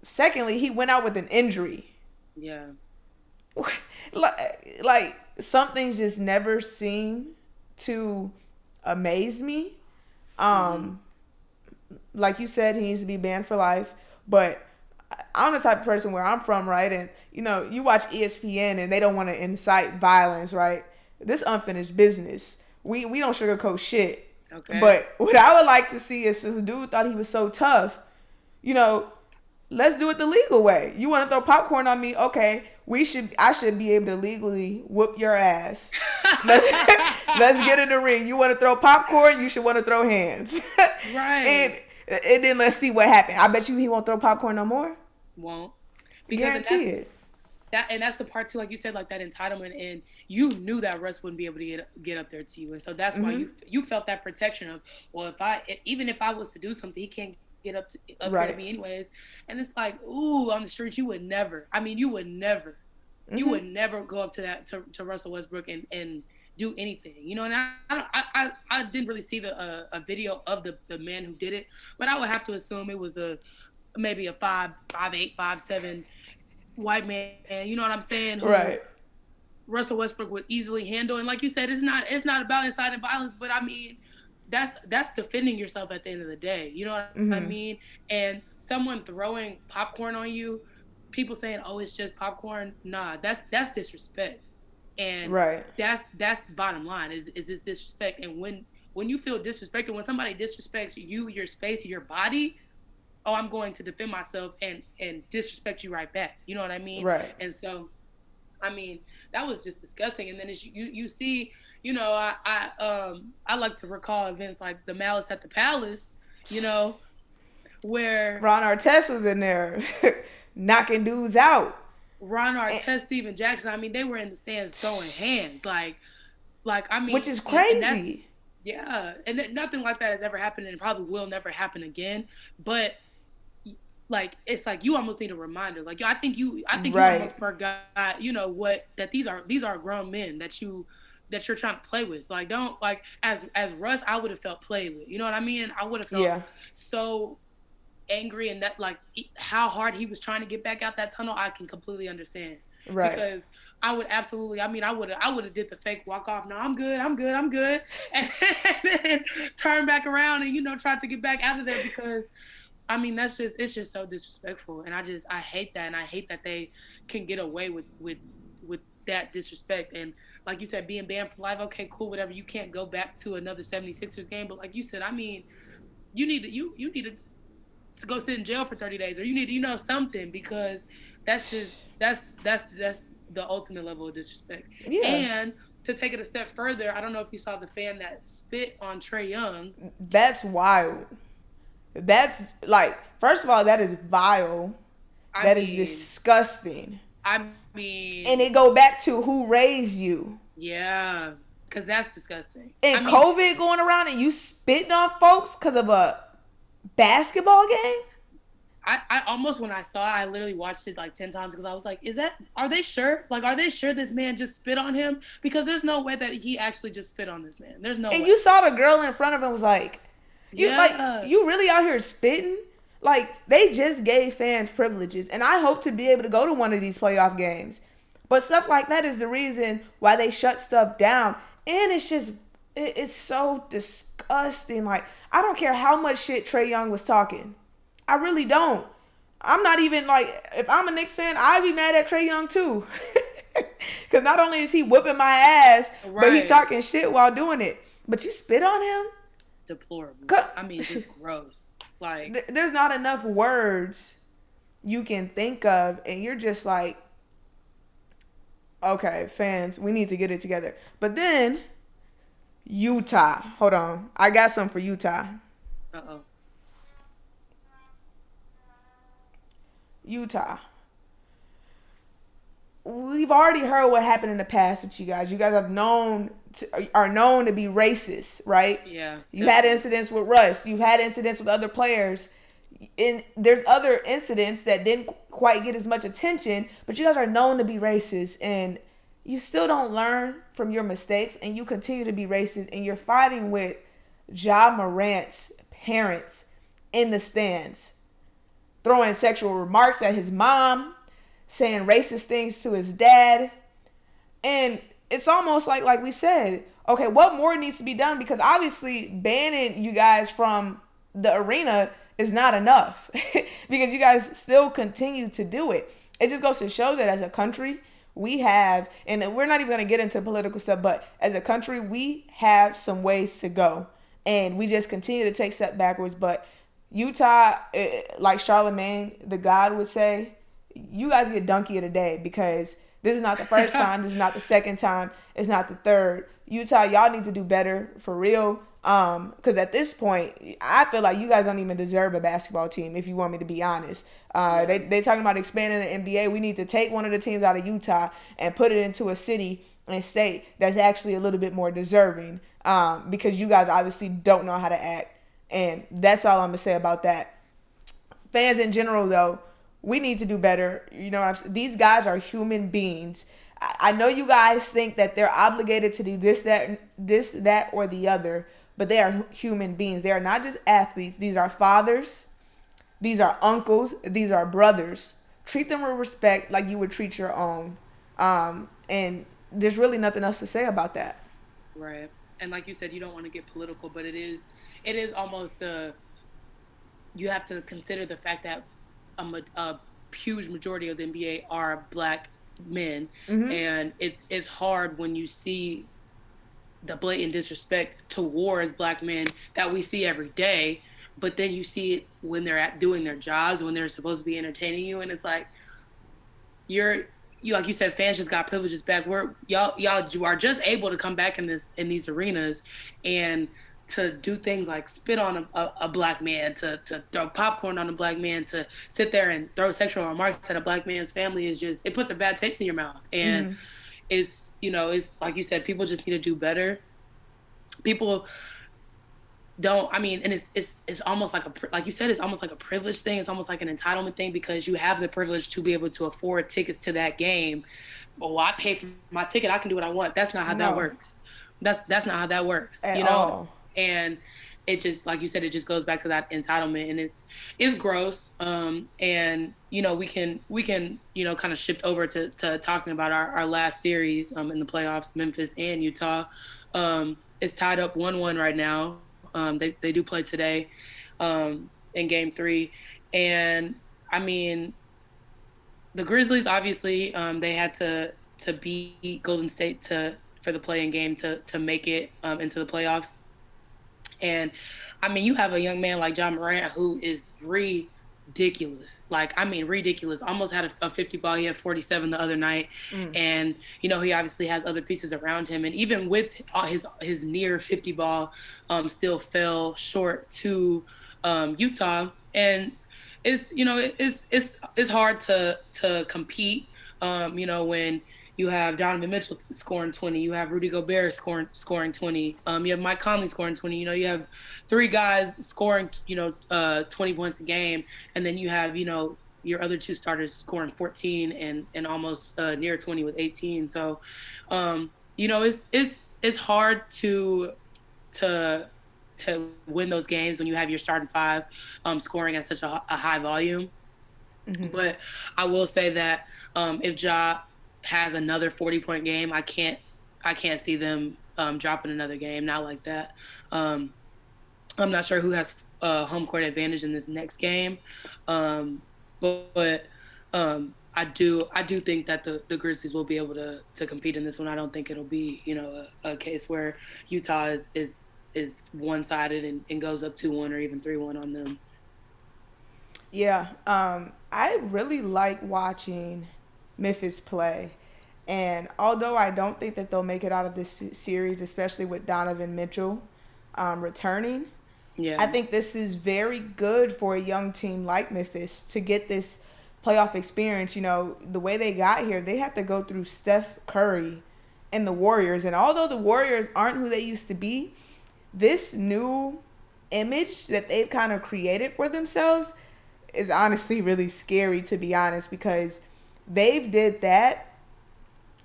Secondly, he went out with an injury. Yeah. Like some things just never seem to amaze me. Like you said, he needs to be banned for life. But I'm the type of person where I'm from, right? And you watch ESPN and they don't want to incite violence, right? This unfinished business. We don't sugarcoat shit. Okay. But what I would like to see is, since a dude thought he was so tough, let's do it the legal way. You want to throw popcorn on me? Okay, I should be able to legally whoop your ass. Let's get in the ring. You want to throw popcorn? You should want to throw hands. Right. And then let's see what happens. I bet you he won't throw popcorn no more. Won't. Guarantee it. That's the part too, like you said, like that entitlement, and you knew that Russ wouldn't be able to get up there to you, and so that's why you felt that protection of, well, even if I was to do something, he can't get up there to me anyways. And it's like, ooh, on the streets, you would never. I mean, you would never go up to that to Russell Westbrook and do anything, And I didn't really see a video of the man who did it, but I would have to assume it was maybe a 5'8", 5'7" white man. You know what I'm saying? Who right. Russell Westbrook would easily handle. And like you said, it's not about inciting violence, but I mean, that's defending yourself at the end of the day. You know what I mean? And someone throwing popcorn on you, people saying, "Oh, it's just popcorn." Nah, that's disrespect. And Right. that's bottom line is this disrespect. And when you feel disrespected, when somebody disrespects you, your space, your body, oh, I'm going to defend myself and disrespect you right back. You know what I mean? Right. And so, I mean, that was just disgusting. And then as you see, I like to recall events like the Malice at the Palace, you know, where Ron Artest was in there knocking dudes out. Ron And, Artest, Steven Jackson, I mean, they were in the stands throwing hands, like I which mean, is and that's crazy. yeah, and nothing like that has ever happened, and probably will never happen again. But like it's like you almost need a reminder. Like I think you Right. almost forgot, what that these are grown men that you're trying to play with. Like don't like as Russ, I would have felt played with. You know what I mean? And I would have felt Yeah. so angry, and that like how hard he was trying to get back out that tunnel. I can completely understand Right. because I would absolutely. I mean, I would have did the fake walk off. No, I'm good, and then turn back around and tried to get back out of there because I mean, it's just so disrespectful, and I hate that, and I hate that they can get away with that disrespect. And like you said, being banned for life, okay, cool, whatever. You can't go back to another 76ers game, but like you said, I mean, you need to go sit in jail for 30 days, or you need to something because that's the ultimate level of disrespect. Yeah. And to take it a step further, I don't know if you saw the fan that spit on Trae Young. That's wild. That's like, first of all, that is vile. I That is mean, disgusting. I mean, And it go back to who raised you. yeah, because that's disgusting. I And mean, COVID going around and you spitting on folks because of a basketball game? I almost when I saw it, I literally watched it like 10 times because I was like, are they sure? Like, are they sure this man just spit on him? Because there's no way that he actually just spit on this man. There's no And way. you saw the girl in front of him was like, Yeah. you really out here spitting? Like, they just gave fans privileges. And I hope to be able to go to one of these playoff games. But stuff like that is the reason why they shut stuff down. And it's so disgusting. Like, I don't care how much shit Trae Young was talking. I really don't. I'm not even like, if I'm a Knicks fan, I'd be mad at Trae Young too. Because not only is he whipping my ass, but he Right. talking shit while doing it. But you spit on him? Deplorable. I mean, just gross. Like, There's not enough words you can think of, and you're just like, okay, fans, we need to get it together. But then, Utah. Hold on. I got something for Utah. uh-oh. Utah. We've already heard what happened in the past with you guys. You guys are known to be racist, right? Yeah. You had incidents with Russ. You've had incidents with other players. And there's other incidents that didn't quite get as much attention, but you guys are known to be racist, and you still don't learn from your mistakes, and you continue to be racist, and you're fighting with Ja Morant's parents in the stands, throwing sexual remarks at his mom, saying racist things to his dad. And it's almost like we said, okay, what more needs to be done? Because obviously banning you guys from the arena is not enough because you guys still continue to do it. It just goes to show that as a country, we have, and we're not even going to get into political stuff, but as a country, we have some ways to go. And we just continue to take steps backwards. But Utah, like Charlemagne the God would say, you guys get donkey of the day because this is not the first time. This is not the second time. It's not the third. Utah, y'all need to do better for real. Because at this point, I feel like you guys don't even deserve a basketball team, if you want me to be honest. They talking about expanding the NBA. We need to take one of the teams out of Utah and put it into a city and state that's actually a little bit more deserving. Because you guys obviously don't know how to act. And that's all I'm going to say about that. Fans in general, though, we need to do better. You know what I'm saying? These guys are human beings. I know you guys think that they're obligated to do this, that, or the other, but they are human beings. They are not just athletes. These are fathers. These are uncles. These are brothers. Treat them with respect like you would treat your own. And there's really nothing else to say about that. Right. And like you said, you don't want to get political, but it is almost you have to consider the fact that a huge majority of the NBA are black men, Mm-hmm. and it's hard when you see the blatant disrespect towards black men that we see every day, but then you see it when they're at doing their jobs, when they're supposed to be entertaining you, and it's like you're you like you said, fans just got privileges back. Where y'all you are just able to come back in these arenas and to do things like spit on a black man, to throw popcorn on a black man, to sit there and throw sexual remarks at a black man's family is just it puts a bad taste in your mouth. And Mm-hmm. it's like you said, people just need to do better. People don't I mean and it's almost like a like you said, it's almost like a privilege thing, it's almost like an entitlement thing because you have the privilege to be able to afford tickets to that game. Well, I pay for my ticket, I can do what I want. That's not how that No, works. That's not how that works, at you know. all. And it just like you said, it just goes back to that entitlement, and it's gross. And we can kind of shift over to talking about our last series in the playoffs, Memphis and Utah. It's tied up 1-1 right now. They do play today in game 3. And I mean, the Grizzlies obviously they had to beat Golden State to for the play-in game to make it into the playoffs. And I mean, you have a young man like John Morant who is ridiculous. Like, I mean, ridiculous. Almost had a 50 ball. He had 47 the other night. Mm. And, he obviously has other pieces around him. And even with his near 50 ball, still fell short to Utah. And it's hard to compete, when you have Donovan Mitchell scoring 20. You have Rudy Gobert scoring 20. You have Mike Conley scoring 20. You have 3 guys scoring, 20 points a game. And then you have, your other 2 starters scoring 14 and almost near 20 with 18. So, it's hard to win those games when you have your starting 5 scoring at such a high volume. Mm-hmm. But I will say that if Ja has another 40-point game, I can't see them dropping another game. Not like that. I'm not sure who has home court advantage in this next game, but I do think that the Grizzlies will be able to compete in this one. I don't think it'll be a case where Utah is one-sided and goes up 2-1 or even 3-1 on them. Yeah, I really like watching Memphis play. And although I don't think that they'll make it out of this series, especially with Donovan Mitchell returning, Yeah. I think this is very good for a young team like Memphis to get this playoff experience. The way they got here, they had to go through Steph Curry and the Warriors. And although the Warriors aren't who they used to be, this new image that they've kind of created for themselves is honestly really scary, to be honest, because they've did that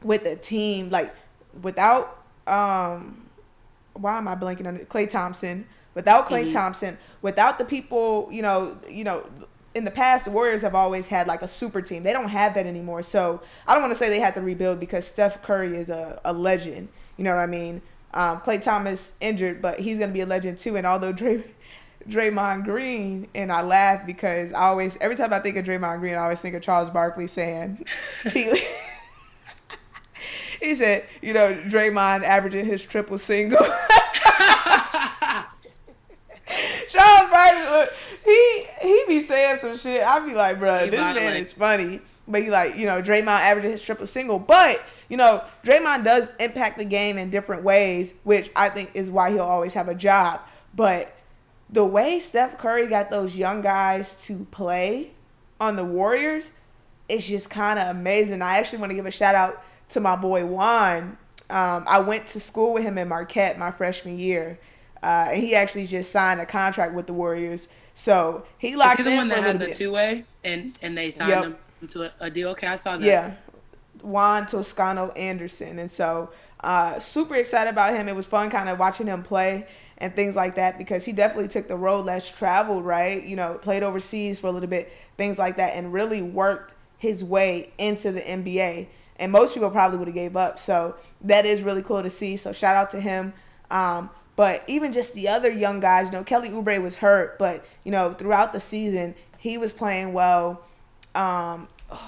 with a team like without why am I blanking on it? Klay Thompson, without Klay Thompson, without the people, in the past the Warriors have always had like a super team. They don't have that anymore. So I don't want to say they had to rebuild because Steph Curry is a legend. You know what I mean? Klay Thomas injured, but he's gonna be a legend too. And although Draymond Green, and I laugh because every time I think of Draymond Green, I always think of Charles Barkley saying he said, Draymond averaging his triple single. Charles Barkley, he be saying some shit. I be like, bro, this man is funny. But he like, Draymond averaging his triple single. But, Draymond does impact the game in different ways, which I think is why he'll always have a job. But the way Steph Curry got those young guys to play on the Warriors, it's just kind of amazing. I actually want to give a shout out to my boy Juan. I went to school with him in Marquette my freshman year, and he actually just signed a contract with the Warriors. So he locked in for a little bit. Is he the one that had the two-way and they signed him to a deal? Okay, I saw that. Yeah, Juan Toscano Anderson, and so super excited about him. It was fun kind of watching him play and things like that because he definitely took the road less traveled, right? Played overseas for a little bit, things like that, and really worked his way into the NBA. And most people probably would have gave up. So that is really cool to see. So shout out to him. But even just the other young guys, Kelly Oubre was hurt, but, throughout the season, he was playing well.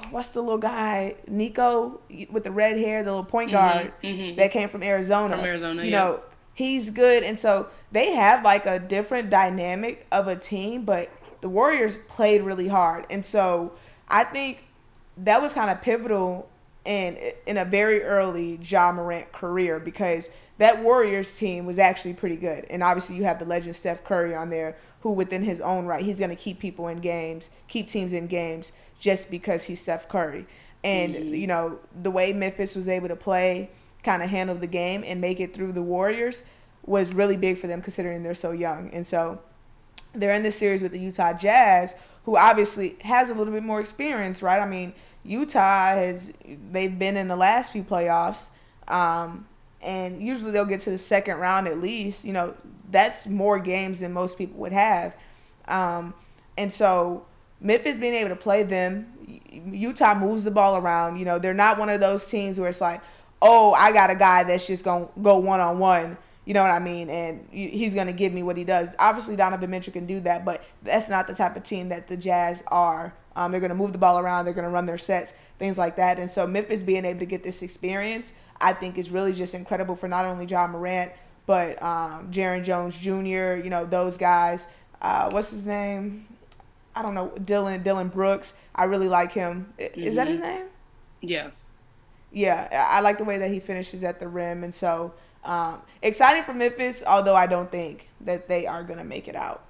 what's the little guy, Nico, with the red hair, the little point guard Mm-hmm. that came from Arizona. From Arizona, You yeah. know, he's good, and so they have like a different dynamic of a team, but the Warriors played really hard, and so I think that was kind of pivotal in a very early Ja Morant career, because that Warriors team was actually pretty good. And obviously you have the legend Steph Curry on there, who within his own right, he's going to keep people in games, keep teams in games just because he's Steph Curry. And, you know, the way Memphis was able to play, kind of handle the game and make it through the Warriors was really big for them considering they're so young. And so they're in this series with the Utah Jazz, who obviously has a little bit more experience, right? I mean, they've been in the last few playoffs, and usually they'll get to the second round at least. You know, that's more games than most people would have. And so Memphis being able to play them, Utah moves the ball around. You know, they're not one of those teams where it's like, oh, I got a guy that's just going to go one-on-one. You know what I mean? And he's going to give me what he does. Obviously, Donovan Mitchell can do that, but that's not the type of team that the Jazz are. They're going to move the ball around. They're going to run their sets, things like that. And so Memphis being able to get this experience, I think, is really just incredible for not only Ja Morant, but Jaren Jones Jr., you know, those guys. What's his name? I don't know. Dylan Brooks. I really like him. Is that his name? Yeah. Yeah, I like the way that he finishes at the rim. And so exciting for Memphis, although I don't think that they are going to make it out.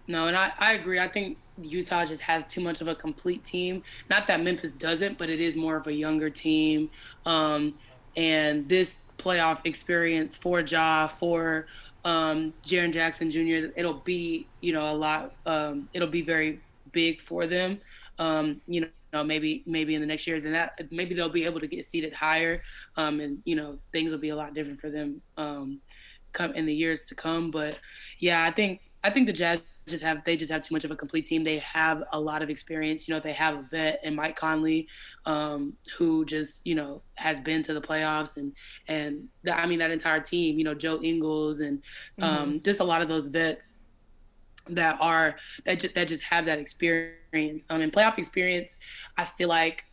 No, and I agree. I think Utah just has too much of a complete team. Not that Memphis doesn't, but it is more of a younger team. And this playoff experience for Ja, for Jaren Jackson Jr., it'll be, you know, a lot. It'll be very big for them. You know, maybe in the next years, and that maybe they'll be able to get seated higher, and you know, things will be a lot different for them come in the years to come. But yeah, I think the Jazz just have too much of a complete team. They have a lot of experience. You know, they have a vet and Mike Conley, who just, you know, has been to the playoffs, and that entire team. You know, Joe Ingles and just a lot of those vets that just have that experience. And playoff experience, I feel like,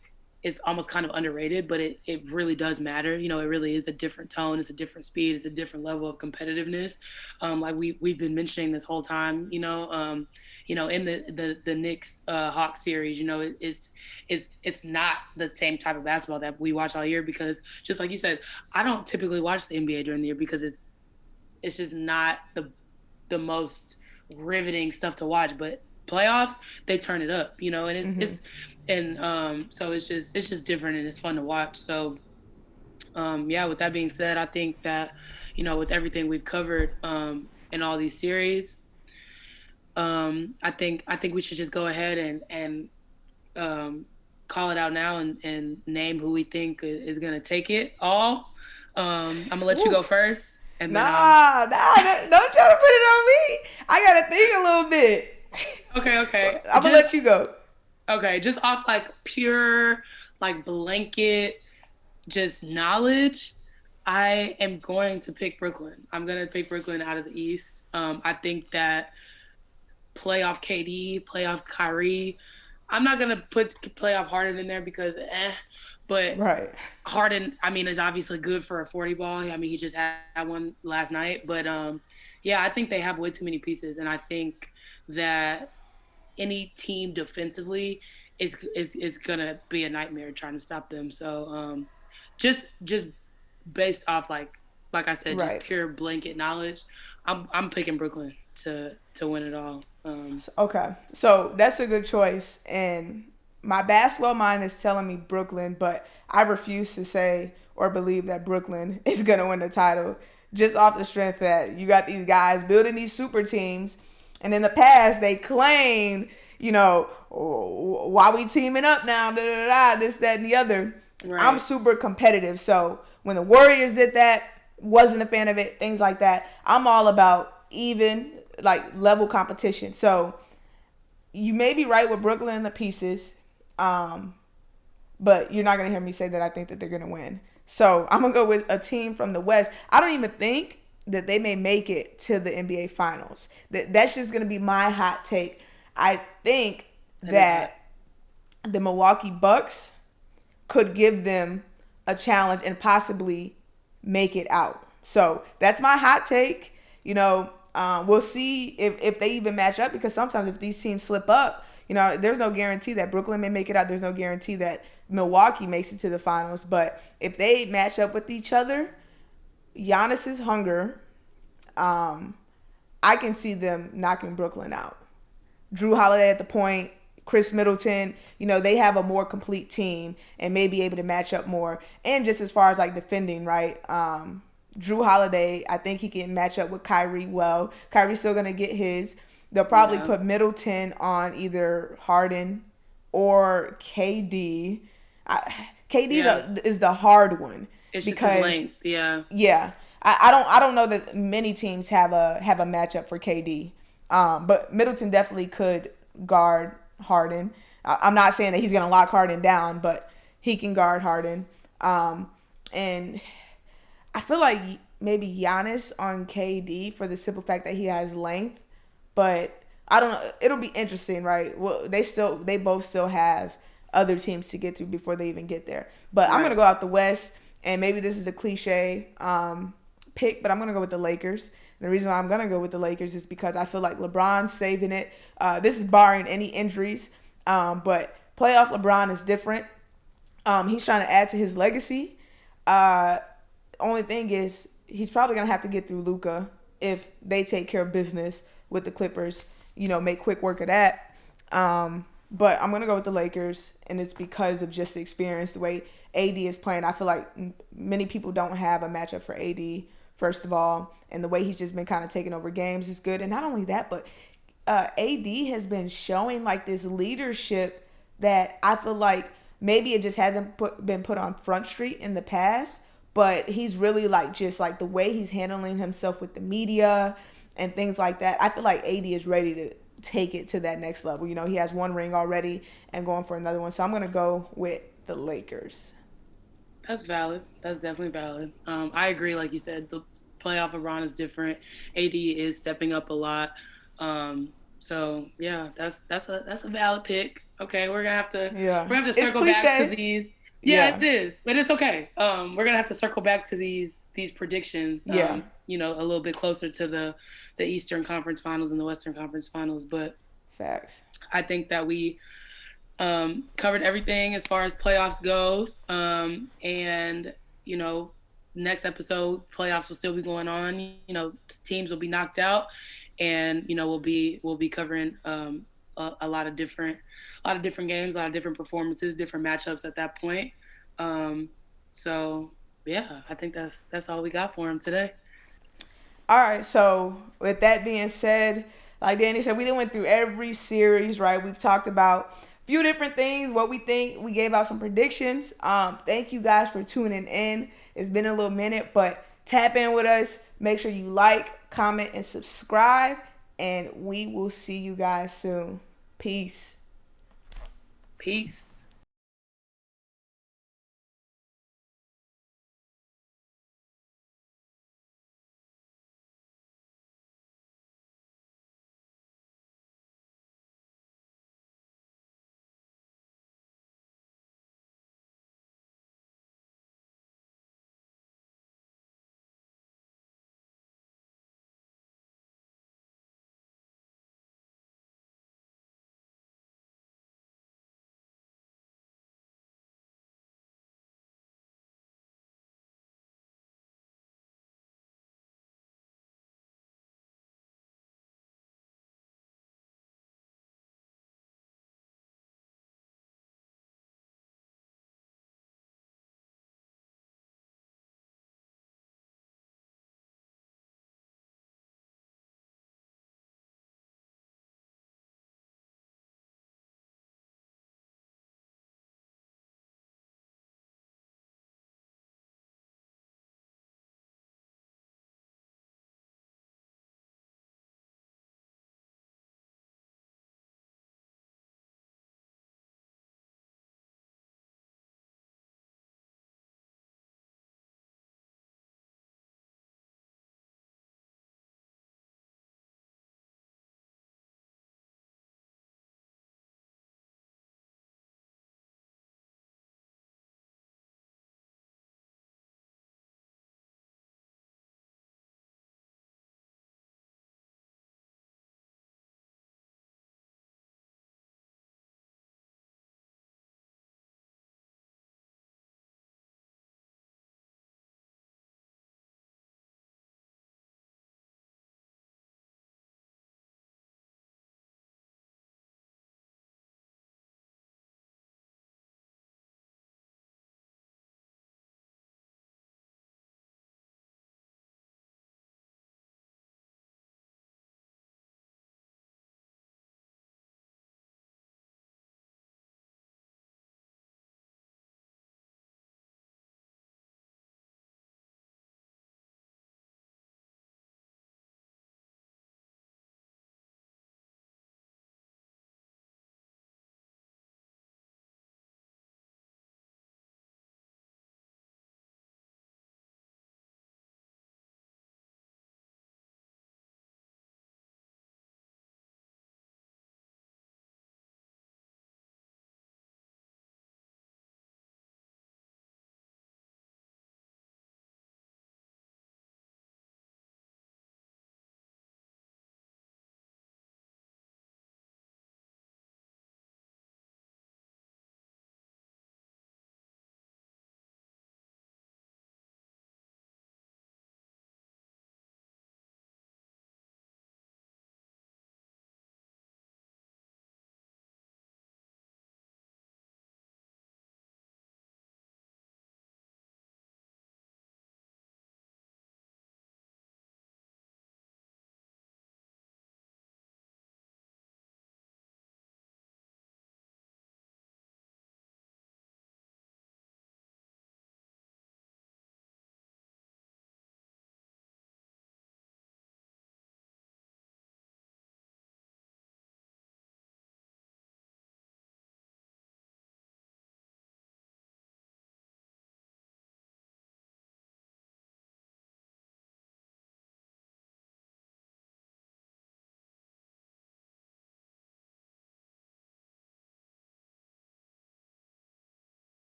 is almost kind of underrated, but it really does matter. You know, it really is a different tone, it's a different speed, it's a different level of competitiveness. Like we've been mentioning this whole time, in the Knicks Hawks series, you know, it's not the same type of basketball that we watch all year, because just like you said, I don't typically watch the NBA during the year because it's just not the most riveting stuff to watch. But playoffs, they turn it up, you know, and so it's just different and it's fun to watch. So with that being said, I think that, you know, with everything we've covered in all these series, I think we should just go ahead and call it out now and name who we think is gonna take it all. I'm gonna let you go first. And then Nah, don't try to put it on me. I gotta think a little bit. Okay. I'm gonna let you go. Okay, just off like pure, like blanket, just knowledge, I am going to pick Brooklyn. I'm going to pick Brooklyn out of the East. I think that playoff KD, playoff Kyrie, I'm not going to put playoff Harden in there because but right. Harden, I mean, is obviously good for a 40 ball. I mean, he just had one last night. But I think they have way too many pieces. And I think that any team defensively is gonna be a nightmare trying to stop them. So just based off like I said, just pure blanket knowledge, I'm picking Brooklyn to win it all. Okay, so that's a good choice, and my basketball mind is telling me Brooklyn, but I refuse to say or believe that Brooklyn is gonna win the title, just off the strength that you got these guys building these super teams. And in the past, they claimed, you know, why we teaming up now, this, that, and the other. Right. I'm super competitive. So when the Warriors did that, wasn't a fan of it, things like that. I'm all about even, like, level competition. So you may be right with Brooklyn and the pieces, but you're not going to hear me say that I think that they're going to win. So I'm going to go with a team from the West. I don't even think that they may make it to the NBA Finals. That's just going to be my hot take. I think that the Milwaukee Bucks could give them a challenge and possibly make it out. So that's my hot take. We'll see if they even match up, because sometimes if these teams slip up, there's no guarantee that Brooklyn may make it out. There's no guarantee that Milwaukee makes it to the finals. But if they match up with each other, Giannis's hunger, I can see them knocking Brooklyn out. Drew Holiday at the point, Chris Middleton, they have a more complete team and may be able to match up more. And just as far as like defending, right? Drew Holiday, I think he can match up with Kyrie well. Kyrie's still going to get his. They'll probably put Middleton on either Harden or KD. KD is the hard one. It's because, just his length, yeah. I don't know that many teams have a matchup for KD. But Middleton definitely could guard Harden. I'm not saying that he's going to lock Harden down, but he can guard Harden. And I feel like maybe Giannis on KD for the simple fact that he has length. But I don't know. It'll be interesting, right? Well, they both still have other teams to get to before they even get there. But I'm going to go out the West, and maybe this is the cliche pick, but I'm going to go with the Lakers. And the reason why I'm going to go with the Lakers is because I feel like LeBron's saving it. This is barring any injuries. But playoff LeBron is different. He's trying to add to his legacy. Only thing is, he's probably going to have to get through Luka if they take care of business with the Clippers, make quick work of that. But I'm going to go with the Lakers, and it's because of just the experience, the way AD is playing. I feel like many people don't have a matchup for AD, first of all, and the way he's just been kind of taking over games is good. And not only that, but AD has been showing like this leadership that I feel like maybe it just hasn't been put on Front Street in the past, but he's really like just like the way he's handling himself with the media and things like that. I feel like AD is ready to take it to that next level. He has one ring already and going for another one. So I'm going to go with the Lakers. That's valid. That's definitely valid. I agree. Like you said, the playoff LeBron is different. AD is stepping up a lot. So yeah, that's a valid pick. Okay, we're gonna have to circle back to these. Yeah, it is, but it's okay. We're gonna have to circle back to these predictions. A little bit closer to the Eastern Conference Finals and the Western Conference Finals. But facts. I think that we covered everything as far as playoffs goes. And next episode, playoffs will still be going on. Teams will be knocked out, and we'll be covering a lot of different games, a lot of different performances, different matchups at that point. So yeah, I think that's all we got for him today. All right. So with that being said, like Danny said, we went through every series, right? We've talked about a few different things, what we think. We gave out some predictions. Thank you guys for tuning in. It's been a little minute, but tap in with us. Make sure you like, comment, and subscribe. And we will see you guys soon. Peace. Peace.